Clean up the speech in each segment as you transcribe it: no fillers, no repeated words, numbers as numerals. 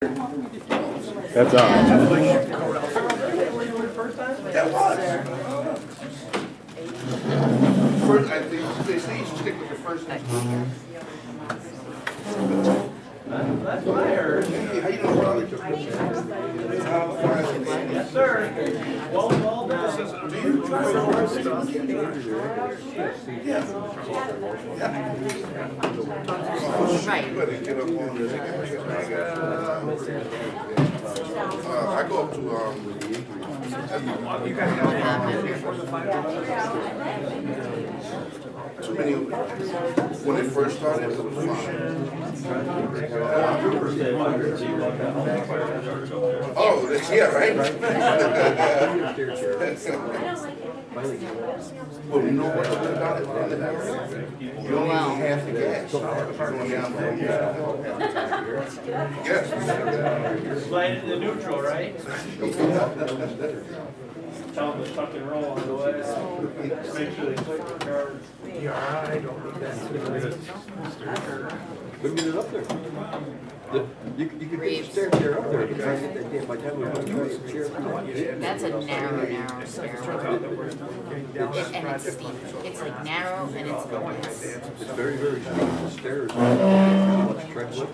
That's on. That was. First, I think they say you should stick with the first name. That's what I heard. Hey, how you doing, brother? Yes, sir. Well done. Do you try to Right. You better get up on this. I go up to too many of them. When it first started, it was fine. Oh, that's, yeah, right? Well, you know what about it? You only need half the gas. Going down the Yes. Slide into neutral, right? Tell them to tuck and roll on the way. Make sure they click the card. Couldn't get it up there. You could get the stair chair up there, but try to get that damn, by the time we went to the chair. That's a narrow stair. And it's steep. It's like narrow and it's enormous. It's very, very steep. The stairs. Let's try to look.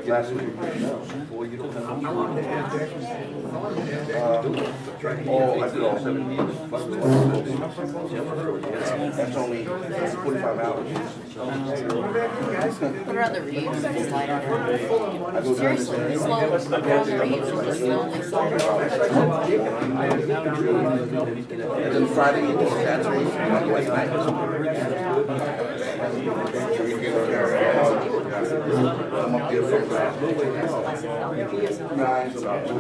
Last week, boy, you don't have. Oh, I did all 7 years. That's only 45 hours. Put her on the reeds and slide on her. I go down this Seriously, slow. Put her on the reeds and just slowly slide her. And then Friday into Saturday, like night. I'm up there from 9 to about 2.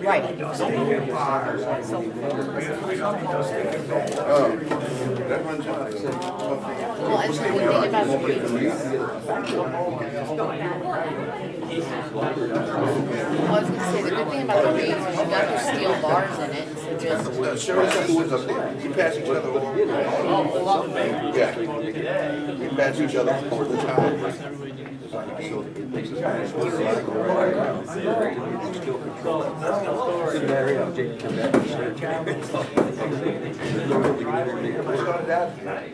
Right. That runs out. Well, actually, the thing about the reeds, I was gonna say, the good thing about the reeds is you got your steel bars in it, so just. Sheriff's who was up there. We pass each other all. Yeah. We pass each other all the time. So it makes us still control. Didn't matter, you know, Jake came back and started chatting.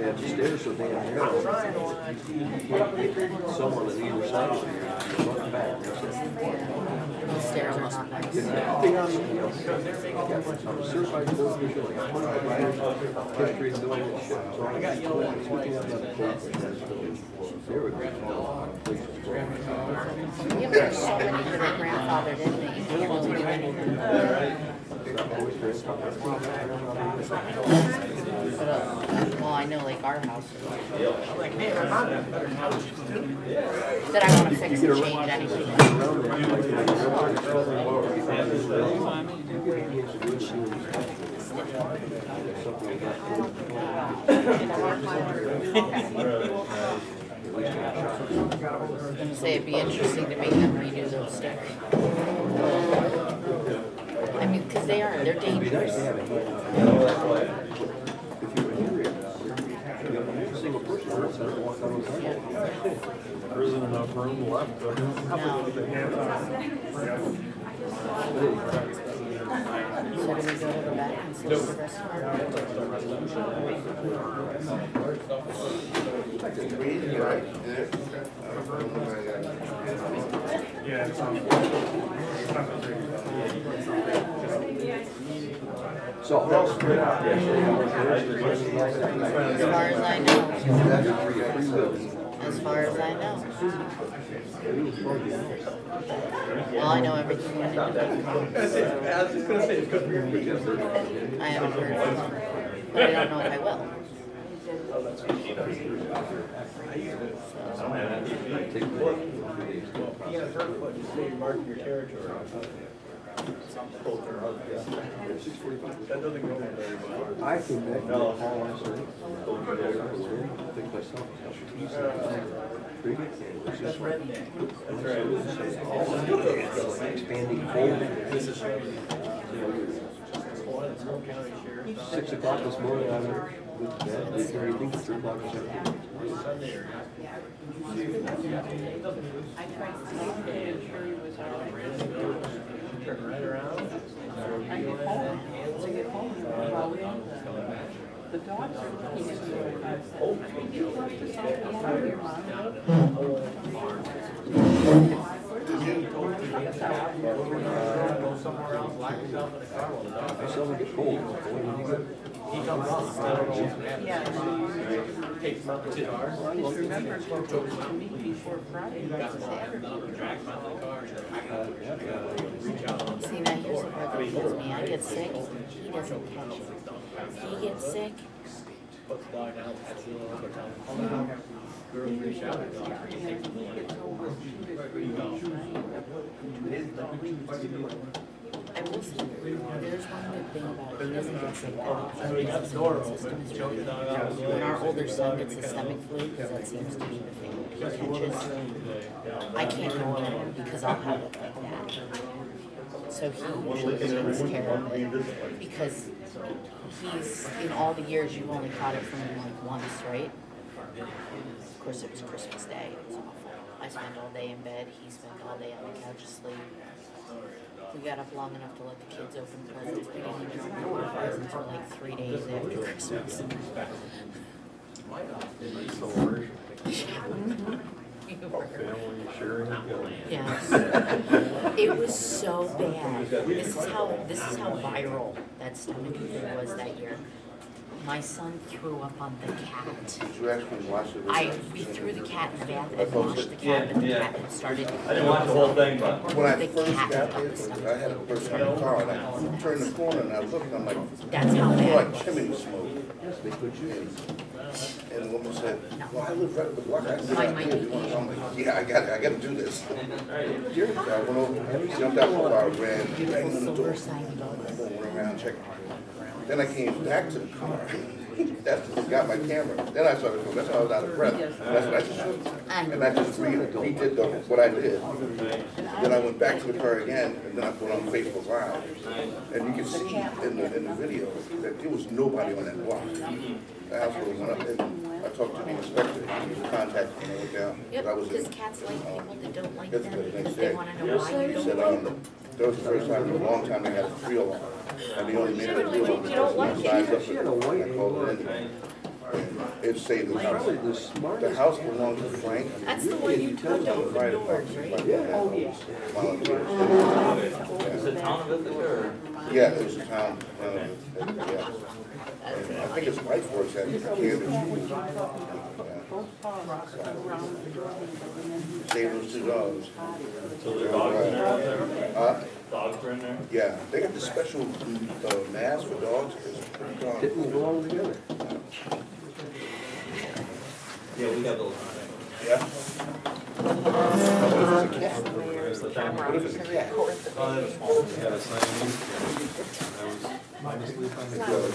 And the stairs so damn narrow. Someone on either side of you, run back. The stairs are not nice. I'm a certified board official, like 25 years history of doing this shit. So I got yelled at. There we go. Yeah, but there's so many that are grandfathered in that you can't really do anything. But, well, I know like our house. That I want to fix and change anything. I was gonna say it'd be interesting to make them redo those stairs. I mean, because they're dangerous. There isn't enough room left. No. So do we go to the back and see the restaurant? Right. Yeah, it's on. So, As far as I know. As far as I know. Well, I know everything. I was just gonna say, it's good for your features. I haven't heard from her, but I don't know if I will. Mark your territory. That doesn't go very well. I came back from the hall last night. Think myself, That's redneck. That's right. expanding fold. It's County Sheriff. 6 o'clock this morning, I went to bed. Didn't hear anything till 3 o'clock this afternoon. Turn right around. I get home, well, the dogs are looking at me like, you left us all behind here, Go somewhere else, lock yourself in a car while the dog. I saw him get cold. When you get- He comes on, I don't know. Yeah, Takes him out to the car. just remember to meet before Friday, that's Saturday. See, now here's the part that kills me. I get sick, he doesn't catch it. He gets sick, Puts the dog down, pats the little over, tell him, hold on. Girl, free shower dog. And he gets over 2 to 3 days, I will say, there's one good thing about it, he doesn't get sick. So he got the door His system open, is choked the really dog out. good. When our older son gets his stomach flu, because that seems to be the thing he catches, I can't go near him because I'll have it like that. So he usually takes care of it, because he's, in all the years, you've only caught it from him like once, right? Of course, it was Christmas Day, it was awful. I spent all day in bed, he spent all day on the couch asleep. We got up long enough to let the kids open presents, we didn't even open the presents until like 3 days after Christmas. Celebration. Family sharing together. Yeah. It was so bad. This is how viral that stomach flu was that year. My son threw up on the cat. You actually watched it. We threw the cat in the bath and washed the cat, but the cat had started. I didn't watch the whole thing, but. When I The first cat got got there, the stomach. I had a person in the car, and I turned the corner, and I looked, and I'm like, That's how it's bad. like chimney smoke. And the woman said, well, I live right up the block, I can get Mine out might here. be You want to-" I'm like, yeah, I gotta do this. So I went over, jumped out the car, ran, banged on the door, Silver shiny dogs. went around, checked. Then I came back to the car. That's got my camera. Then I started going, that's how I was out of breath. That's what I just showed. And I just redid what I did. Then I went back to the car again, and then I put on Facebook Live. And you can see in the video that there was nobody on that block. The house was went up, and I talked to the inspector, he contacted me, I went down. Yep, I was because in- cats like people that don't like That's them the next because day. they want to know why you He don't said, like them. that was the first time in a long time they had a 3-alarm. And they only made it a 3-alarm. You don't like it. Sized up She had a white and I called it in. It saved the house. Probably the smartest. The house belonged to Frank. That's the one you told to The fire open doors, department, right? like, Oh, yeah. volunteers. Is it town of Ithaca or? Yeah, it was a town, yeah. And I think his wife works at Cambridge. Both paws around the door, and then Saved those 2 dogs. So the dogs are in there up there? Dogs are in there? Yeah, they got the special mask for dogs. It's pretty darn. Kittens belong together. Yeah, we got those. Yeah. There's the camera. What if it's a cat? Got a Siamese. I was asleep on the couch.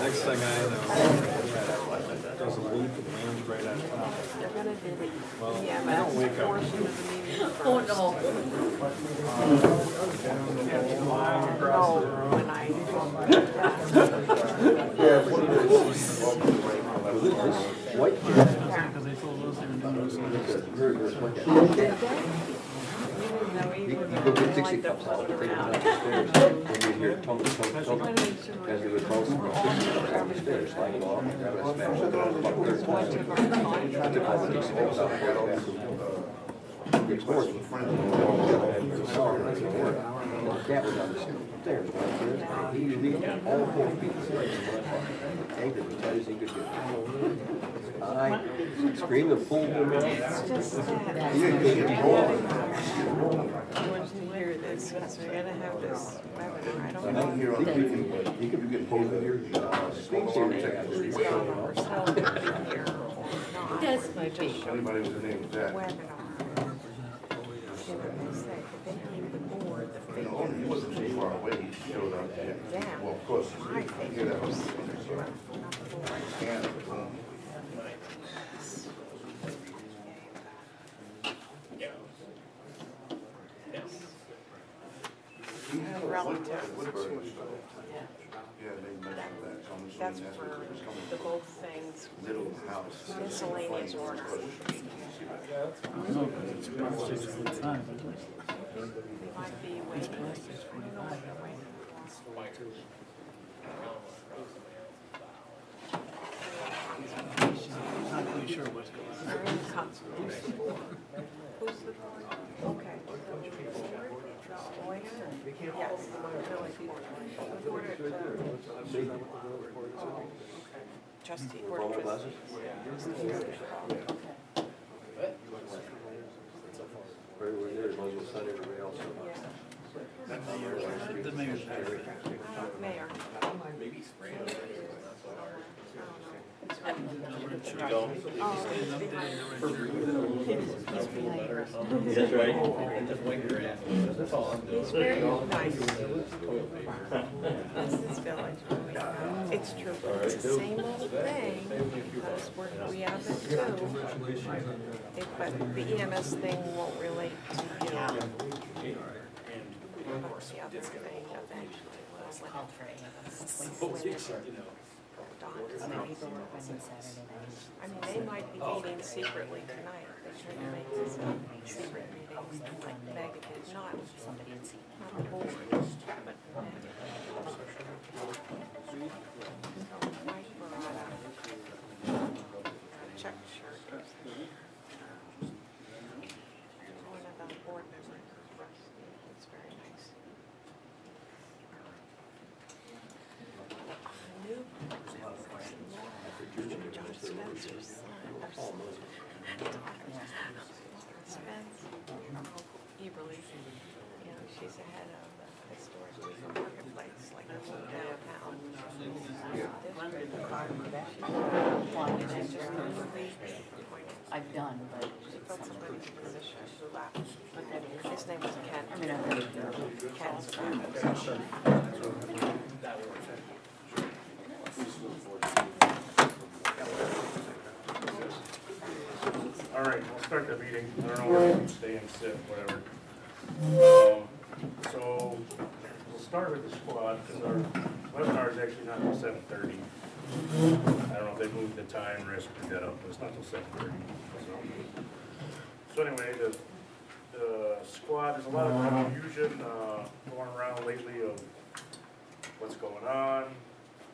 Next thing I know, does a leap and lands right on top. Well, I don't wake up. Oh, no. Flying across the room. White. You go get Dixie cups out, take them downstairs, and you hear tongue, as they would both down the stairs, slide it off, grab it, smash it, about 3 times. Took all the Dixie cups out, right off. It's worse. The cat was on the stairs, and he leaped all 4 feet. Anchored as tight as he could get. I screamed and pulled him out. That's once you hear this, because we're gonna have this webinar, I don't I'm know. here on you can hold it here. Please call or sell it here or not. That's my big. Anybody with the name Jack? Webinar. And they say, they gave the board the You know, figures. he wasn't so far away, he showed up. Down. Well, of course, My you know, figures. yeah. He had a Relative. Woodbury. Yeah, they mentioned that, so I'm That's assuming that's for what it's coming the from. both things, Middle house. miscellaneous order. Might be waiting. I don't know what they're waiting Not really sure what's going on. for. They're in consultation. Who's the board? Okay. The lawyer? Yes, the village board. The board at, trustee, board of trustees. Right where there, might as well sign everybody else up. The mayor's there. Mayor. That's right. And just wing your ass. That's all I'm doing. He's very nice. This is village. It's true, but it's the same old thing, because we have it too. But the EMS thing won't relate to you. But the other thing eventually will. It's called for AMS. Doctors. My paperwork went in Saturday night. I mean, they might be meeting secretly tonight. They try to make this secret meetings, like Meg did not. Somebody had seen it. Not the board, but Meg. So Mike brought a check shirt. One of the board members. It's very nice. New. John Spencer's son, or Spence, Eberly, you know, she's the head of the historic legal marketplace, like the whole downtown. I've done, but She filled somebody's position, she left. His name was Ken. I mean, I've heard Ken's All right, we'll start the meeting. I don't know where we're staying, sit, whatever. So we'll start with the squad because our webinar is actually not till 7:30. I don't know if they moved the time or screwed that up, but it's not till 7:30. So anyway, the squad, there's a lot of confusion going around lately of what's going on,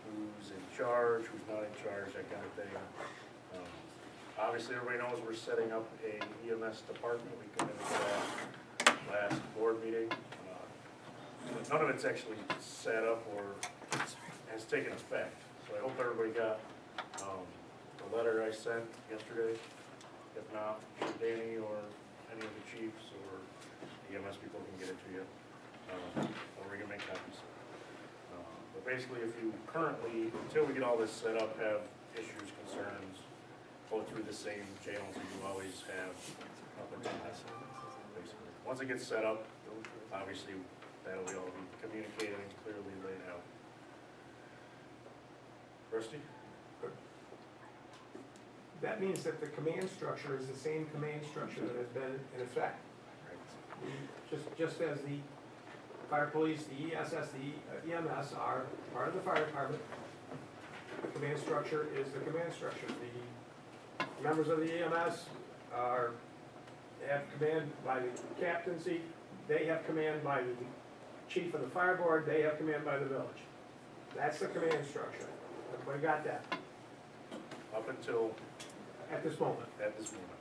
who's in charge, who's not in charge, that kind of thing. Obviously, everybody knows we're setting up a EMS department. We came into that last board meeting. None of it's actually set up or has taken effect. So I hope everybody got the letter I sent yesterday. If not, Danny or any of the chiefs or EMS people can get it to you. Or we can make copies. But basically, if you currently, until we get all this set up, have issues, concerns, go through the same channels that you always have up until this. Basically, once it gets set up, obviously that'll be all be communicated and clearly laid out. Rusty? That means that the command structure is the same command structure that has been in effect. Just as the fire police, the ESS, the EMS are part of the fire department, the command structure is the command structure. The members of the EMS have command by the captaincy, they have command by the chief of the fire board, they have command by the village. That's the command structure. Everybody got that Up until at this moment? at this moment.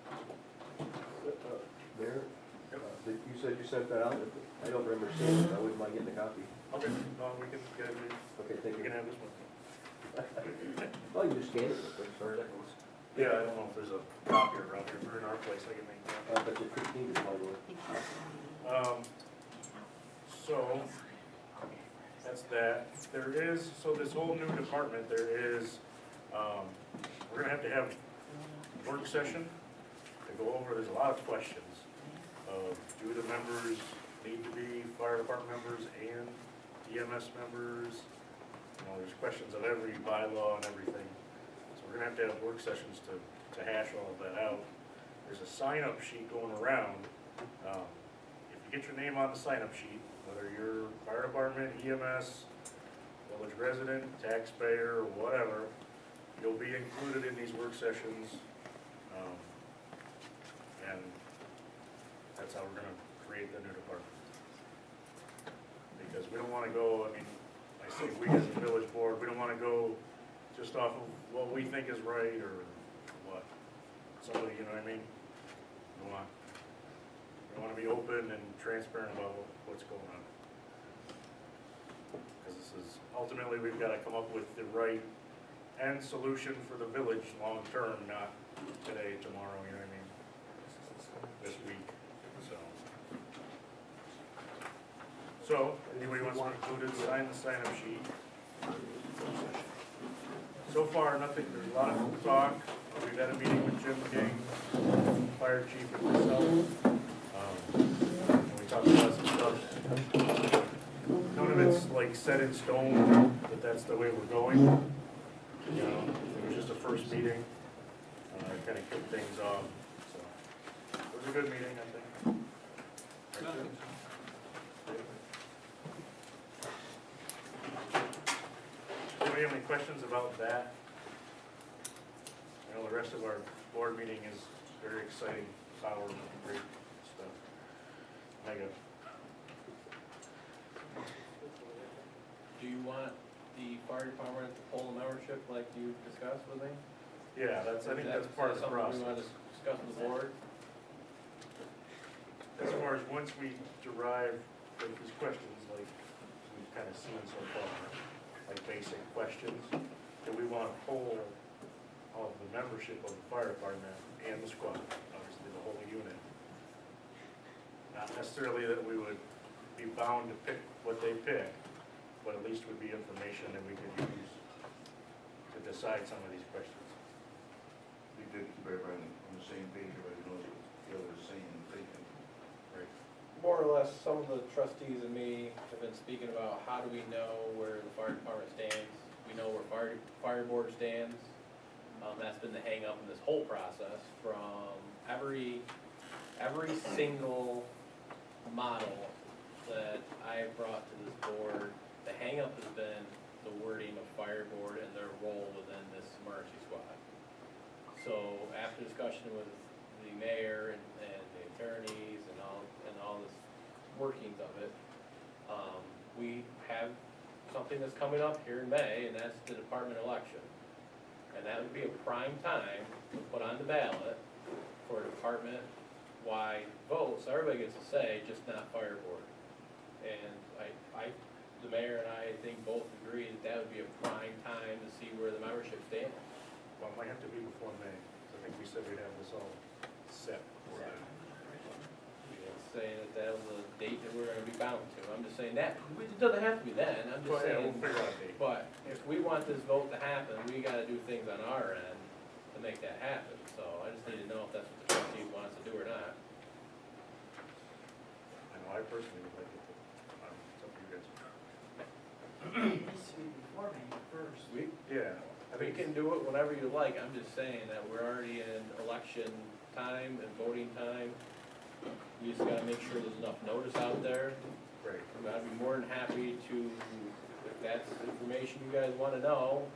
Mayor, you said you sent that out? I don't remember seeing it. I wouldn't mind getting a copy. Okay, no, we can get it. Okay, thank We you. can have this one. Oh, you just scan it real quick, sorry. Yeah, I don't know if there's a copier around here. If we're in our place, I can make that. But your 15 is probably worth. So, that's that. There is, so this whole new department, there is, we're gonna have to have work session to go over, there's a lot of questions. Do the members need to be fire department members and EMS members? You know, there's questions of every bylaw and everything. So we're gonna have work sessions to hash all of that out. There's a sign-up sheet going around. If you get your name on the sign-up sheet, whether you're fire department, EMS, village resident, taxpayer, or whatever, you'll be included in these work sessions. And that's how we're gonna create the new department. Because we don't wanna go, I mean, I say we as a village board, we don't wanna go just off of what we think is right or what somebody, you know what I mean? We want to be open and transparent about what's going on. Because this is, ultimately, we've got to come up with the right end solution for the village long-term, not today, tomorrow, you know what I mean? This week, so. Anybody wants to include it, sign the sign-up sheet. So far, nothing, there's a lot of talk. We've had a meeting with Jim King, fire chief, and myself. And we talked about some stuff. None of it's like set in stone, but that's the way we're going. You know, it was just a first meeting, kind of kicked things off, so. It was a good meeting, I think. Do you have any questions about that? I know the rest of our board meeting is very exciting, power, great stuff. Mega. Do you want the fire department to pull a membership like you discussed with me? Yeah, that's, I think that's part of the Something we want to process. discuss with the board? As far as once we derive like these questions, like we've kind of seen so far, like basic questions, that we want to poll of the membership of the fire department and the squad, obviously the whole unit. Not necessarily that we would be bound to pick what they pick, but at least would be information that we could use to decide some of these questions. We did keep everybody on the same page, everybody knows what the other is saying and thinking. Right. More or less, some of the trustees and me have been speaking about how do we know where the fire department stands. We know where fire board stands. That's been the hang up in this whole process from every single model that I have brought to this board. The hang up has been the wording of fire board and their role within this emergency squad. So after discussion with the mayor and the attorneys and all this workings of it, we have something that's coming up here in May, and that's the department election. And that would be a prime time to put on the ballot for a department-wide vote, so everybody gets a say, just not fire board. And the mayor and I think both agree that that would be a prime time to see where the membership stands. Well, it might have to be before May, 'cause I think we said we'd have this all set before that. Saying that was a date that we're gonna be bound to. I'm just saying that, it doesn't have to be then, I'm just Well, yeah, we'll saying. figure out a date. But if we want this vote to happen, we gotta do things on our end to make that happen. So I just need to know if that's what the trustee wants to do or not. I know I personally would like it to, it's up to you guys. It needs to be before May first. Yeah, I We think, can do it whenever you like, I'm just saying that we're already in election time and voting time. You just gotta make sure there's enough notice out there. great. I'd be more than happy to, if that's information you guys wanna know,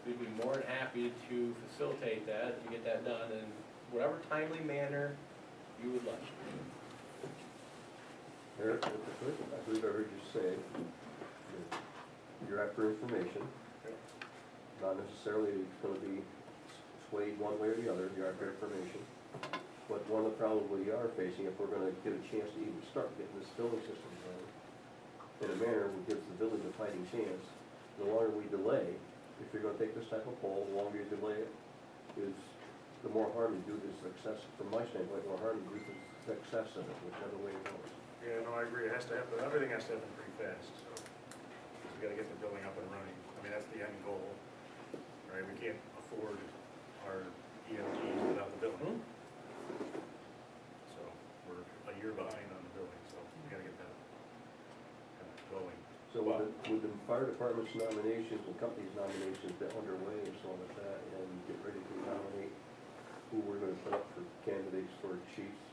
we'd be more than happy to facilitate that, to get that done in whatever timely manner you would like. Eric, I believe I heard you say that you're after information. Not necessarily it's gonna be swayed one way or the other, you're after information. But one of the problems we are facing, if we're gonna get a chance to even start getting this building system done in a manner that gives the village a fighting chance, the longer we delay, if you're gonna take this type of poll, the longer you delay it, is the more harm you do to success, from my standpoint, the more harm you do to the success of it, whichever way it goes. Yeah, no, I agree, it has to happen, everything has to happen pretty fast, so. We gotta get the building up and running, I mean, that's the end goal, right? We can't afford our EMTs without the building. So, we're a year behind on the building, so we gotta get that kind of going. So with the fire department's nominations and company's nominations that underway and so on like that, and get ready to nominate who we're gonna put up for candidates for chiefs,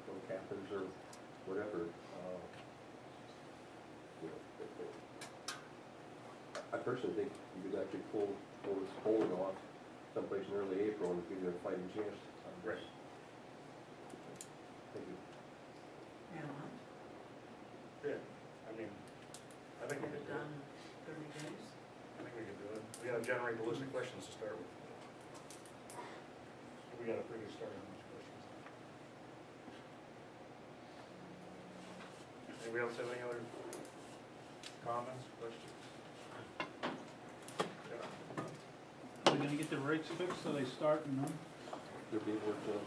or captains, or whatever, you know, I personally think you could actually pull this polling off someplace in early April and give you a fighting chance on this. Right. Thank you. Yeah, I mean, I think we Get could it do it. done in 30 days? I think we could do it. We gotta generate the list of questions to start with. We got a pretty good start on these questions. Anybody else have any other comments, questions? Are they gonna get the rates fixed so they start and then? They're being worked on.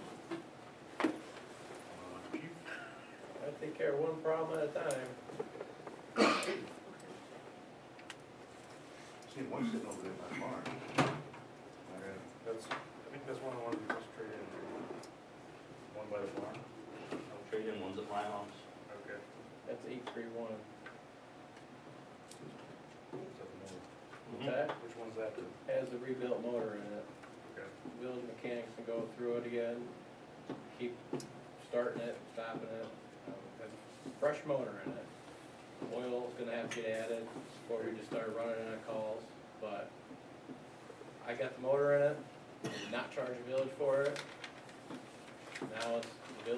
Chief? I take care of one problem at a time. See, one sitting over there by the barn. Okay, that's, I think that's one of the ones we just traded in. One by the farm. I'll trade in ones at my house. Okay. That's 831. What's that the motor? That Which one's that? has the rebuilt motor in it. Okay. Village mechanics can go through it again, keep starting it, stopping it. Has a fresh motor in it. Oil's gonna have to get added before we just start running on calls, but I got the motor in it, did not charge the village for it. Now it's the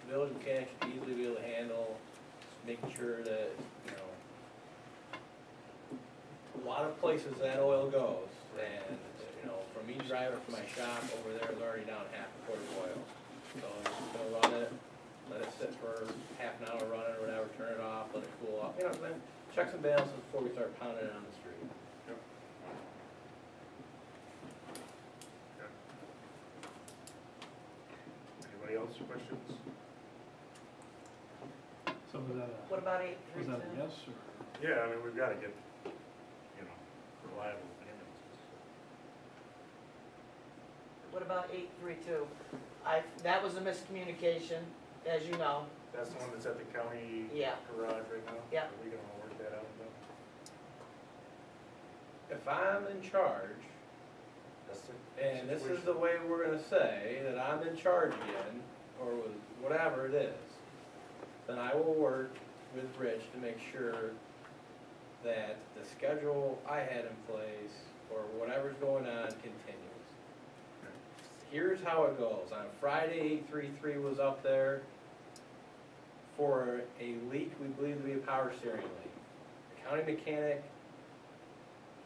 village mechanics should easily be able to handle, making sure that, you know, a lot of places that oil goes, and, you know, from me driving from my shop over there is already down half a quart of oil. So I'm just gonna run it, let it sit for half an hour running or whatever, turn it off, let it cool off, you know what I'm saying? Checks and balances before we start pounding it on the street. Yep. Okay. Anybody else, questions? So was that What about a, was that a 832? yes or? Yeah, I mean, we've gotta get, you know, reliable ambulances. What about 832? That was a miscommunication, as you know. That's the one that's at the county Yeah. garage right now? Yeah. Are we gonna work that out then? If I'm in charge, That's the and this is situation. the way we're gonna say that I'm in charge again, or with whatever it is, then I will work with Rich to make sure that the schedule I had in place, or whatever's going on, continues. Here's how it goes. On Friday, 833 was up there for a leak we believe to be a power steering leak. The county mechanic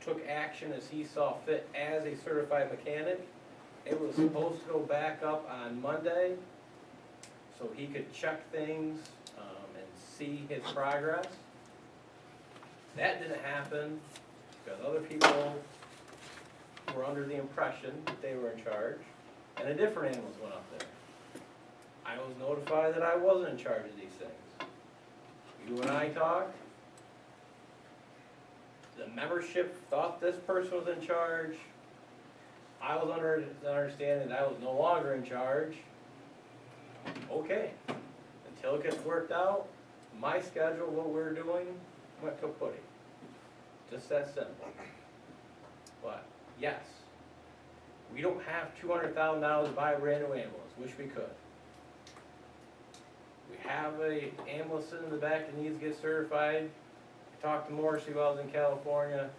took action as he saw fit as a certified mechanic. It was supposed to go back up on Monday so he could check things and see his progress. That didn't happen because other people were under the impression that they were in charge, and a different ambulance went up there. I was notified that I wasn't in charge of these things. You and I talked. The membership thought this person was in charge. I was under the understanding that I was no longer in charge. Okay, until it gets worked out, my schedule, what we're doing, went kaputty. Just that simple. But, yes, we don't have $200,000 to buy a brand new ambulance, wish we could. We have a ambulance sitting in the back that needs to get certified. Talked to Morrissey while I was in California.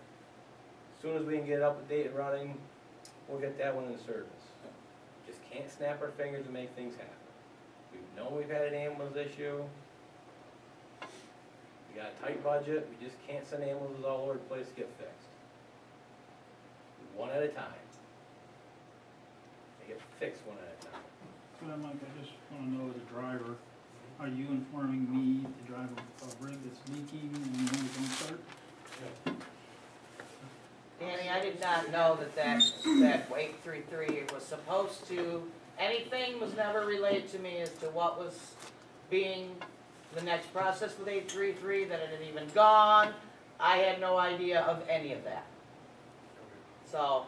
As soon as we can get it up to date and running, we'll get that one in service. Just can't snap our fingers and make things happen. We've known we've had an ambulance issue. We got a tight budget, we just can't send ambulances all over the place to get fixed. One at a time. They get fixed one at a time. So then, Mike, I just wanna know as a driver, are you informing me to drive a rig that's leaking and when it's gonna start? Danny, I did not know that 833 was supposed to, anything was never relayed to me as to what was being the next process with 833, that it had even gone. I had no idea of any of that. So,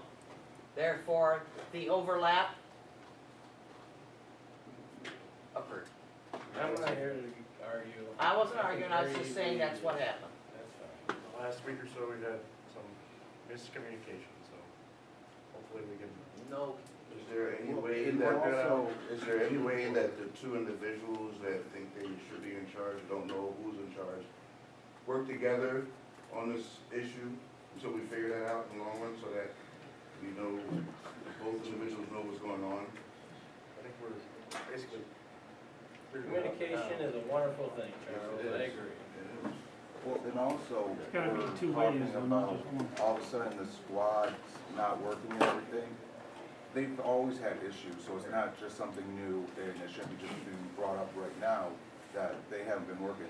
therefore, the overlap occurred. I'm not here to argue. I wasn't arguing, I was just saying that's what happened. That's fine. The last week or so, we've had some miscommunication, so hopefully we can. No. Is there any way that the two individuals that think they should be in charge, don't know who's in charge, work together on this issue until we figure that out in the long run, so that we know, both individuals know what's going on? I think we're basically. Communication is a wonderful thing, Charles, Yes, it I is. agree. Well, and also, It's gotta be we're two talking ways, though, not about just one. all of a sudden the squad's not working and everything. They've always had issues, so it's not just something new, and it shouldn't be just being brought up right now, that they haven't been working.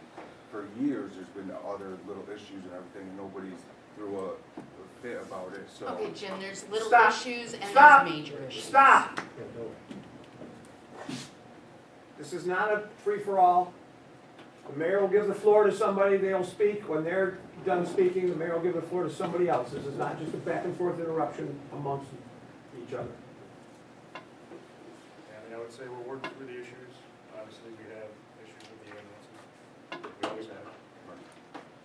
For years, there's been other little issues and everything, and nobody's threw a fit about it, so. Okay, Jim, there's little Stop. issues and Stop. there's major issues. Stop! This is not a free-for-all. The mayor will give the floor to somebody, they'll speak. When they're done speaking, the mayor will give the floor to somebody else. This is not just a back-and-forth interruption amongst each other. I mean, I would say we're working through the issues. Obviously, we have issues with the ambulances. We always have.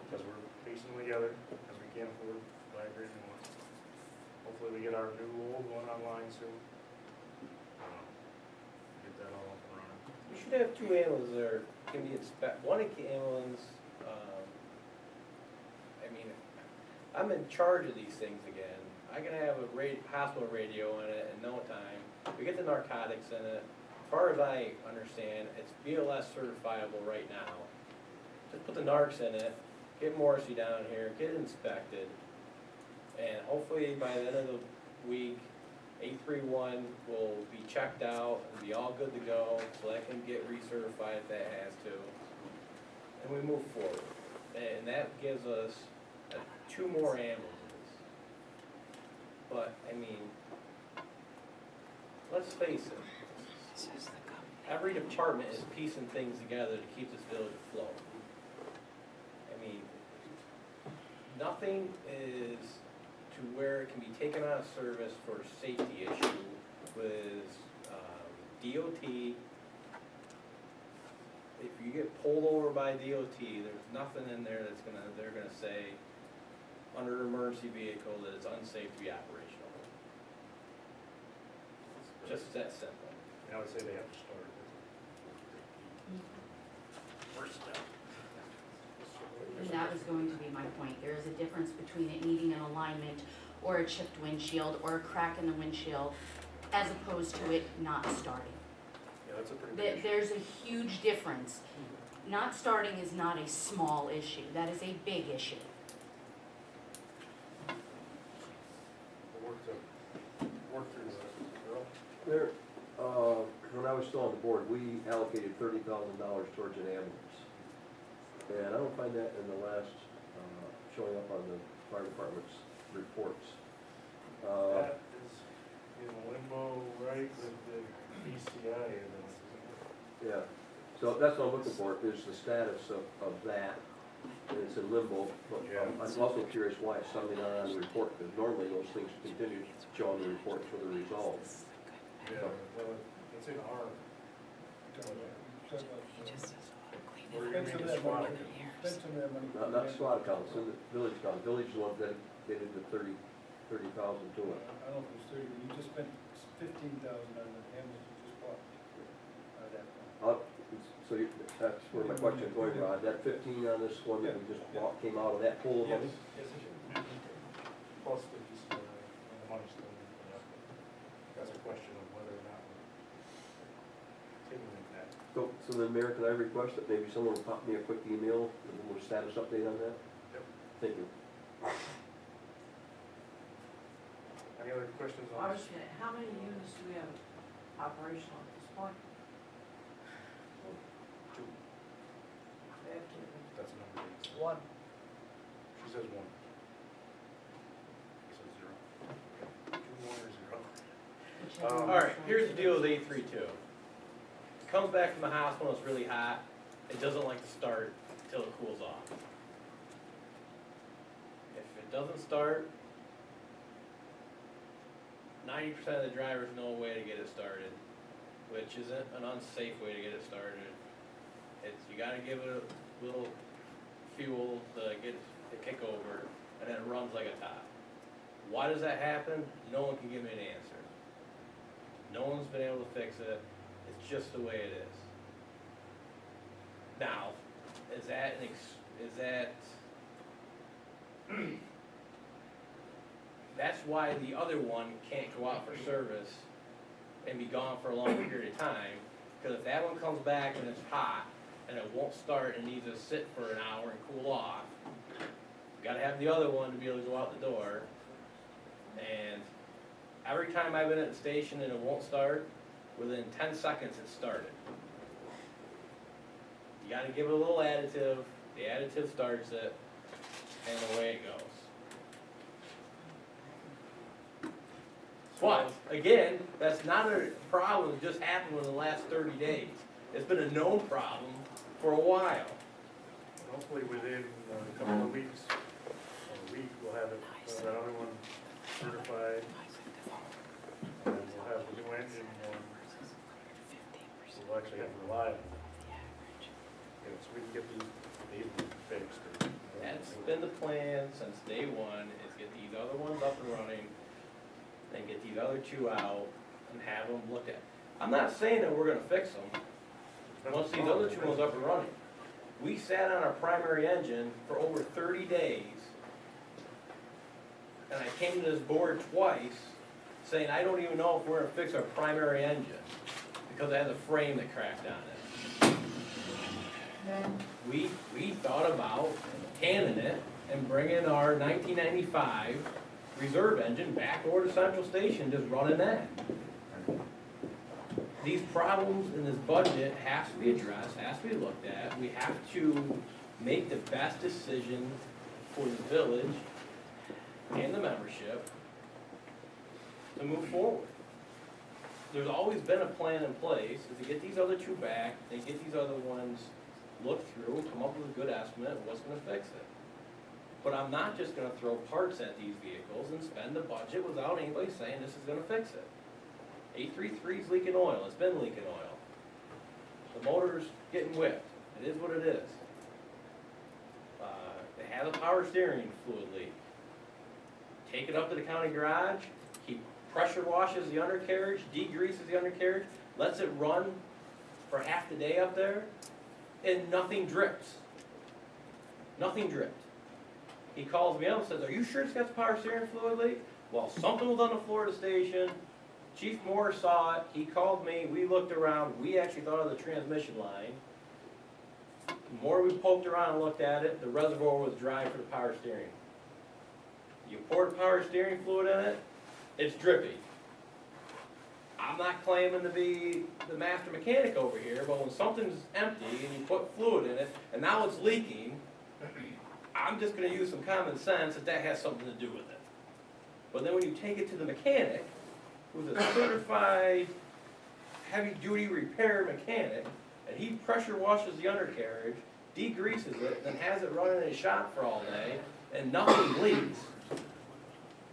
Because we're piecing them together as we can afford by agreement once. Hopefully, we get our new old one online soon. Get that all up and running. We should have two ambulances there, can be one ambulance, I mean, I'm in charge of these things again. I can have a hospital radio in it in no time. We get the narcotics in it. As far as I understand, it's BLS certifiable right now. Just put the narcs in it, get Morrissey down here, get it inspected, and hopefully by the end of the week, 831 will be checked out and be all good to go, so that can get recertified if that has to. And we move forward. And that gives us 2 more ambulances. But, I mean, let's face it. Every department is piecing things together to keep this village afloat. I mean, nothing is to where it can be taken out of service for a safety issue with DOT. If you get pulled over by DOT, there's nothing in there that's they're gonna say, under an emergency vehicle, that it's unsafe to be operational. It's just that simple. And I would say they have to start. First step. And that was going to be my point. There is a difference between it needing an alignment or a chipped windshield or a crack in the windshield as opposed to it not starting. Yeah, that's a pretty big issue. There's a huge difference. Not starting is not a small issue. That is a big issue. We'll work through this. Earl? There, when I was still on the board, we allocated $30,000 towards an ambulance. And I don't find that in the last, showing up on the fire department's reports. That is in limbo, right, with the BCI ambulance, isn't it? Yeah, so that's what I'm looking for, is the status of that. And it's in limbo, but Yeah. I'm also curious why it's suddenly not on the report, because normally those things continue to show on the report for the resolve. Yeah, well, it's in our. We're gonna be the SWAT account. Not SWAT accounts, in the village account, village is the one dedicated the 30,000 to it. I don't know if it was 30, but you just spent 15,000 on the ambulance you just bought. So that's where my question is going, Rod, that 15 on this one that we just bought came out of that pool of money? Yes, it should. Plus the BCI, and the money's still in there. That's a question of whether or not we're taking that. So then, Mayor, can I request that maybe someone will pop me a quick email with a little status update on that? Yep. Thank you. Any other questions I on was this? gonna, how many units do we have operational at this point? Two. We have two. That's a number. One. She says 1. He says 0. 2, 1, or 0. All right, here's the deal with 832. It comes back from the hospital, it's really hot. It doesn't like to start until it cools off. If it doesn't start, 90% of the drivers know a way to get it started, which isn't an unsafe way to get it started. It's, you gotta give it a little fuel to get it to kick over, and then it runs like a top. Why does that happen? No one can give me an answer. No one's been able to fix it. It's just the way it is. Now, is that That's why the other one can't go out for service and be gone for a long period of time, because if that one comes back and it's hot, and it won't start and needs to sit for an hour and cool off, you gotta have the other one to be able to go out the door. And every time I've been at the station and it won't start, within 10 seconds it started. You gotta give it a little additive, the additive starts it, and away it goes. But, again, that's not a problem that just happened in the last 30 days. It's been a known problem for a while. Hopefully within a couple of weeks, or a week, we'll have it, the other one certified. And we'll have the new engine one. We'll actually have to rely on it. Yeah, so we can get these fixed. That's been the plan since day one, is get these other ones up and running, then get these other two out and have them looked at. I'm not saying that we're gonna fix them, once these other two ones up and running. We sat on our primary engine for over 30 days, and I came to this board twice saying I don't even know if we're gonna fix our primary engine, because it has a frame that cracked on it. We thought about canning it and bringing our 1995 reserve engine back over to Central Station, just running that. These problems in this budget has to be addressed, has to be looked at. We have to make the best decision for the village and the membership to move forward. There's always been a plan in place, is to get these other two back, and get these other ones looked through, come up with a good estimate of what's gonna fix it. But I'm not just gonna throw parts at these vehicles and spend the budget without anybody saying this is gonna fix it. 833's leaking oil, it's been leaking oil. The motor's getting whipped, it is what it is. They have a power steering fluid leak. Take it up to the county garage, he pressure washes the undercarriage, degreases the undercarriage, lets it run for half the day up there, and nothing drips. Nothing dripped. He calls me up and says, "Are you sure it's got the power steering fluid leak?" Well, something was on the floor of the station. Chief Moore saw it. He called me. We looked around. We actually thought of the transmission line. The more we poked around and looked at it, the reservoir was dry for the power steering. You pour the power steering fluid in it, it's drippy. I'm not claiming to be the master mechanic over here, but when something's empty and you put fluid in it, and now it's leaking, I'm just gonna use some common sense that that has something to do with it. But then when you take it to the mechanic, who's a certified heavy-duty repair mechanic, and he pressure washes the undercarriage, degreases it, then has it running in his shop for all day, and nothing leaks,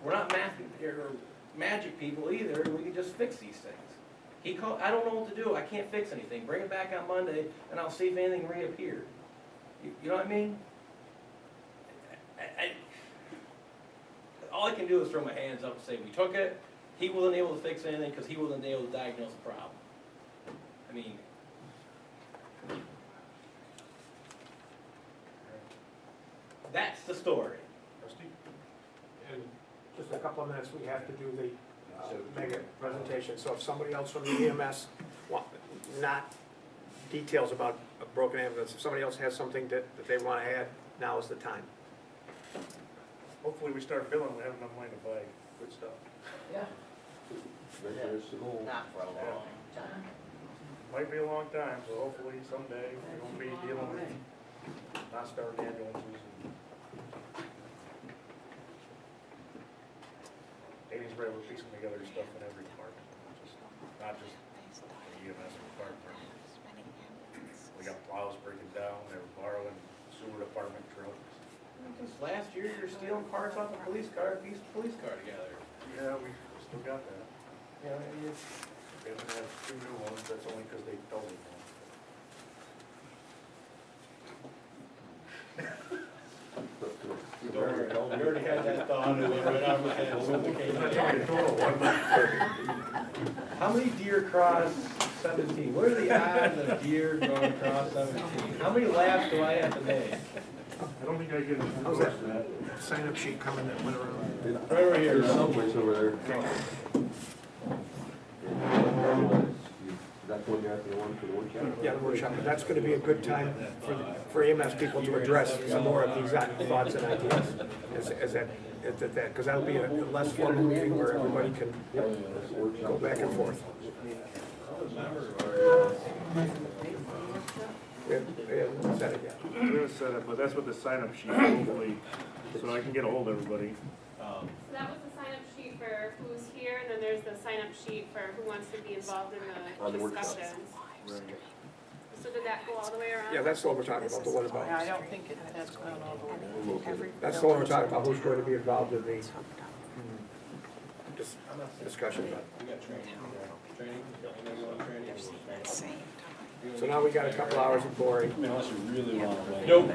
we're not magic people either, we can just fix these things. He called, I don't know what to do, I can't fix anything, bring it back on Monday, and I'll see if anything reappeared. You know what I mean? All I can do is throw my hands up and say, we took it, he wasn't able to fix anything because he wasn't able to diagnose the problem. I mean, that's the story. And just a couple of minutes, we have to do the mega presentation. So if somebody else from the EMS, not details about a broken ambulance, if somebody else has something that they want to add, now is the time. Hopefully we start billing, we have enough money to buy good stuff. Yeah. There's the goal. Not for a long time. Might be a long time, so hopefully someday we won't be dealing with not starting ambulances. Katie's really piecing together stuff in every department, not just the EMS and fire department. We got plows breaking down, they were borrowing sewer department trucks. Just last year, you're stealing parts off a police car, piece of police car together. Yeah, we still got that. You know, it's, We haven't had 2 new ones, that's only because they told me don't worry, I already had that thought, and it went out my head. one. How many Deer Cross 17, what are the odds of a deer going across 17? How many laps do I have to make? I don't think I get How's that sign-up sheet coming that went around? Right over here. There's someplace over there. That's one you have to one for the workshop? Yeah, the workshop, but that's gonna be a good time for EMS people to address some more of these thoughts and ideas as that, because that'll be a less formal meeting where everybody can go back and forth. We haven't said it yet. We're gonna set up, but that's what the sign-up sheet, hopefully, so I can get a hold of everybody. So that was the sign-up sheet for who's here, and then there's the sign-up sheet for who wants to be involved in the discussions. So did that go all the way around? Yeah, that's the one we're talking about, the one Yeah, I about, don't think that's gone all the way. that's the one we're talking about, who's going to be involved in the discussion. We got training. Training? Anybody want training? So now we got a couple hours of boring. I mean, unless you really want to wait. Nope.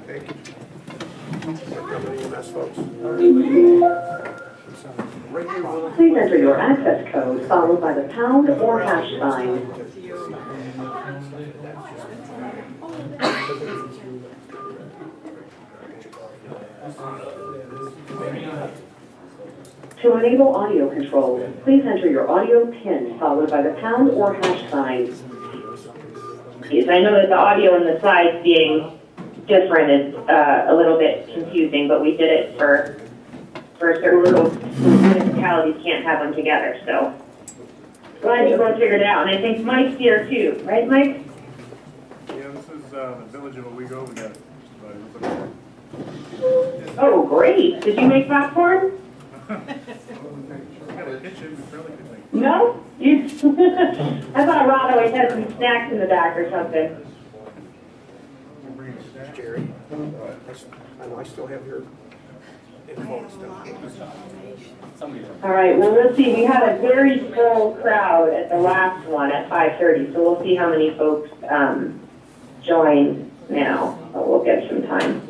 Thank you. EMS folks. Please enter your access code followed by the pound or hash sign. To enable audio controls, please enter your audio PIN followed by the pound or hash sign. Yes, I know that the audio and the slides being different is a little bit confusing, but we did it for certain rules. Municipalities can't have them together, so. Glad you both figured it out, and I think Mike's here too, right, Mike? Yeah, this is the Village of Owego, we got, Oh, great. Did you make popcorn? we got a kitchen, we probably could make. No? You? I thought Rod always had some snacks in the back or something. Jerry, I know I still have your info and stuff. All right, well, we'll see. We had a very full crowd at the last one at 5:30, so we'll see how many folks join now, but we'll give some time.